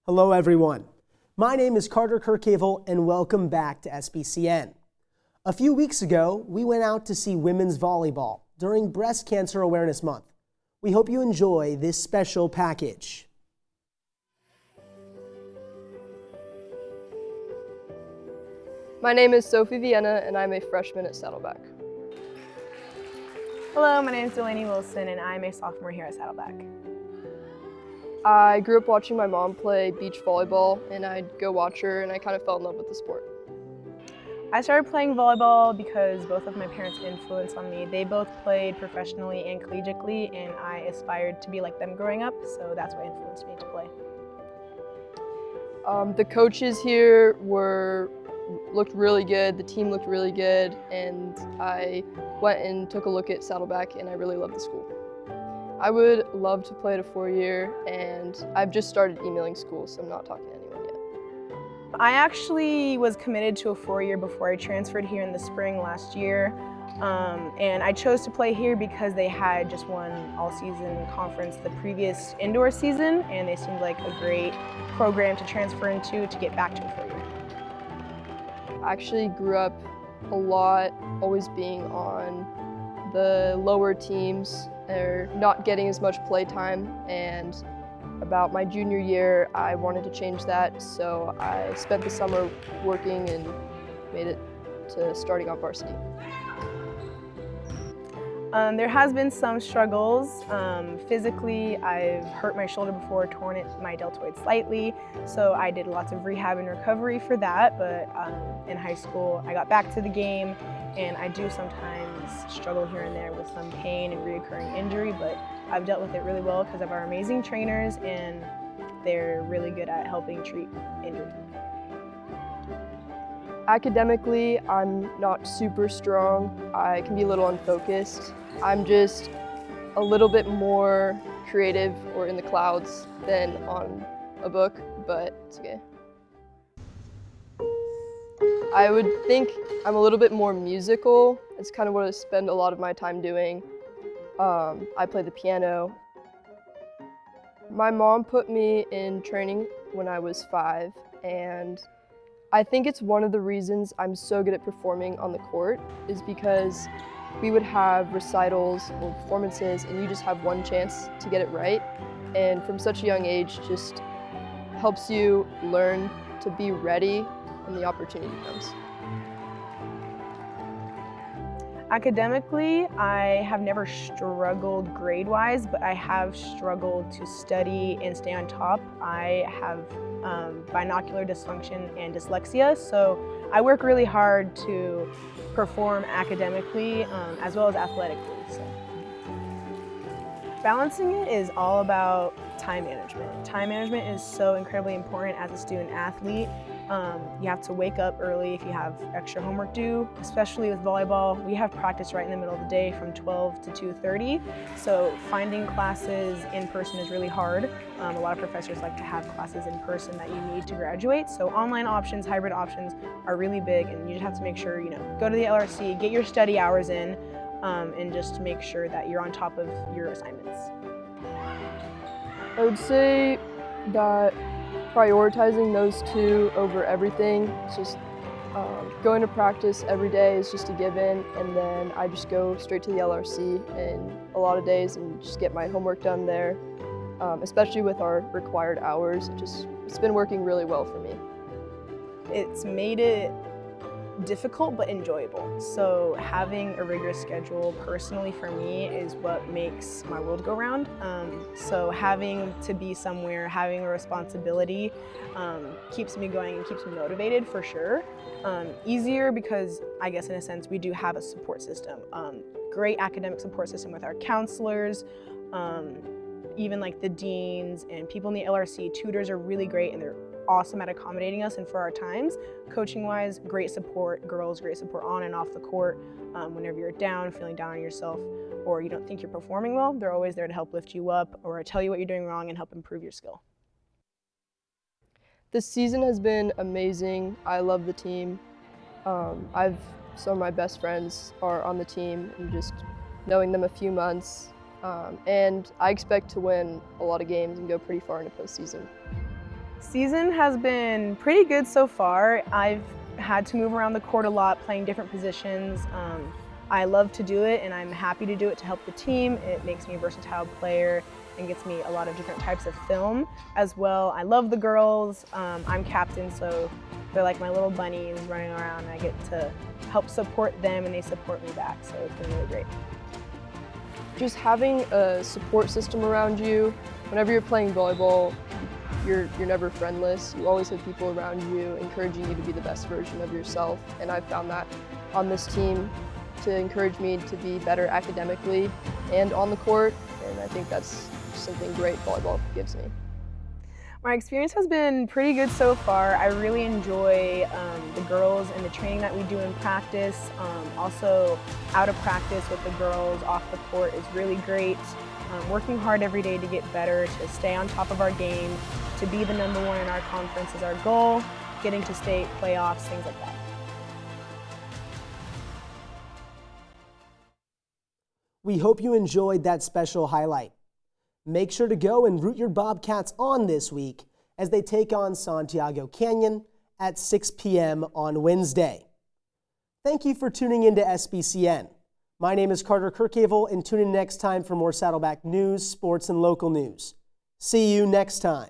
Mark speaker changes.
Speaker 1: Hello everyone. My name is Carter Kirkhavel and welcome back to SBCN. A few weeks ago, we went out to see women's volleyball during Breast Cancer Awareness Month. We hope you enjoy this special package.
Speaker 2: My name is Sophie Vienna and I'm a freshman at Saddleback.
Speaker 3: Hello, my name is Delaney Wilson and I'm a sophomore here at Saddleback.
Speaker 2: I grew up watching my mom play beach volleyball and I'd go watch her and I kind of fell in love with the sport.
Speaker 3: I started playing volleyball because both of my parents' influence on me. They both played professionally and collegiately and I aspired to be like them growing up, so that's what influenced me to play.
Speaker 2: The coaches here looked really good, the team looked really good, and I went and took a look at Saddleback and I really loved the school. I would love to play at a 4-year and I've just started emailing schools, so I'm not talking to anyone yet.
Speaker 3: I actually was committed to a 4-year before I transferred here in the spring last year. And I chose to play here because they had just won all-season conference the previous indoor season, and they seemed like a great program to transfer into to get back to a 4-year.
Speaker 2: I actually grew up a lot always being on the lower teams or not getting as much play time, and about my junior year I wanted to change that, so I spent the summer working and made it to starting on varsity.
Speaker 3: There has been some struggles. Physically, I've hurt my shoulder before, torn my deltoid slightly, so I did lots of rehab and recovery for that, but in high school I got back to the game and I do sometimes struggle here and there with some pain and reoccurring injury, but I've dealt with it really well because of our amazing trainers and they're really good at helping treat injury.
Speaker 2: Academically, I'm not super strong. I can be a little unfocused. I'm just a little bit more creative or in the clouds than on a book, but it's okay. I would think I'm a little bit more musical. It's kind of what I spend a lot of my time doing. I play the piano. My mom put me in training when I was 5, and I think it's one of the reasons I'm so good at performing on the court is because we would have recitals or performances and you just have one chance to get it right. And from such a young age, just helps you learn to be ready when the opportunity comes.
Speaker 3: Academically, I have never struggled grade-wise, but I have struggled to study and stay on top. I have binocular dysfunction and dyslexia, so I work really hard to perform academically as well as athletically. So. Balancing it is all about time management. Time management is so incredibly important as a student athlete. You have to wake up early if you have extra homework due, especially with volleyball. We have practice right in the middle of the day from 12 to 2:30, so finding classes in person is really hard. A lot of professors like to have classes in person that you need to graduate, so online options, hybrid options are really big, and you just have to make sure, go to the LRC, get your study hours in, and just make sure that you're on top of your assignments.
Speaker 2: I would say that prioritizing those two over everything, it's just going to practice every day is just a given, and then I just go straight to the LRC in a lot of days and just get my homework done there, especially with our required hours. It's been working really well for me.
Speaker 3: It's made it difficult but enjoyable. So having a rigorous schedule personally for me is what makes my world go round. So having to be somewhere, having a responsibility keeps me going and keeps me motivated for sure. Easier because I guess in a sense we do have a support system. Great academic support system with our counselors, even like the deans and people in the LRC. Tutors are really great and they're awesome at accommodating us and for our times. Coaching wise, great support, girls, great support on and off the court. Whenever you're down, feeling down on yourself, or you don't think you're performing well, they're always there to help lift you up or tell you what you're doing wrong and help improve your skill.
Speaker 2: This season has been amazing. I love the team. Some of my best friends are on the team, and just knowing them a few months. And I expect to win a lot of games and go pretty far into postseason.
Speaker 3: Season has been pretty good so far. I've had to move around the court a lot, playing different positions. I love to do it, and I'm happy to do it to help the team. It makes me a versatile player and gets me a lot of different types of film as well. I love the girls. I'm captain, so they're like my little bunnies running around, and I get to help support them, and they support me back, so it's been really great.
Speaker 2: Just having a support system around you. Whenever you're playing volleyball, you're never friendless. You always have people around you encouraging you to be the best version of yourself, and I've found that on this team to encourage me to be better academically and on the court, and I think that's something great volleyball gives me.
Speaker 3: My experience has been pretty good so far. I really enjoy the girls and the training that we do in practice. Also, out of practice with the girls off the court is really great. Working hard every day to get better, to stay on top of our game, to be the #1 in our conference is our goal, getting to state playoffs, things like that.
Speaker 1: We hope you enjoyed that special highlight. Make sure to go and root your Bobcats on this week as they take on Santiago Canyon at 6 p.m. on Wednesday. Thank you for tuning in to SBCN. My name is Carter Kirkhavel, and tune in next time for more Saddleback news, sports, and local news. See you next time.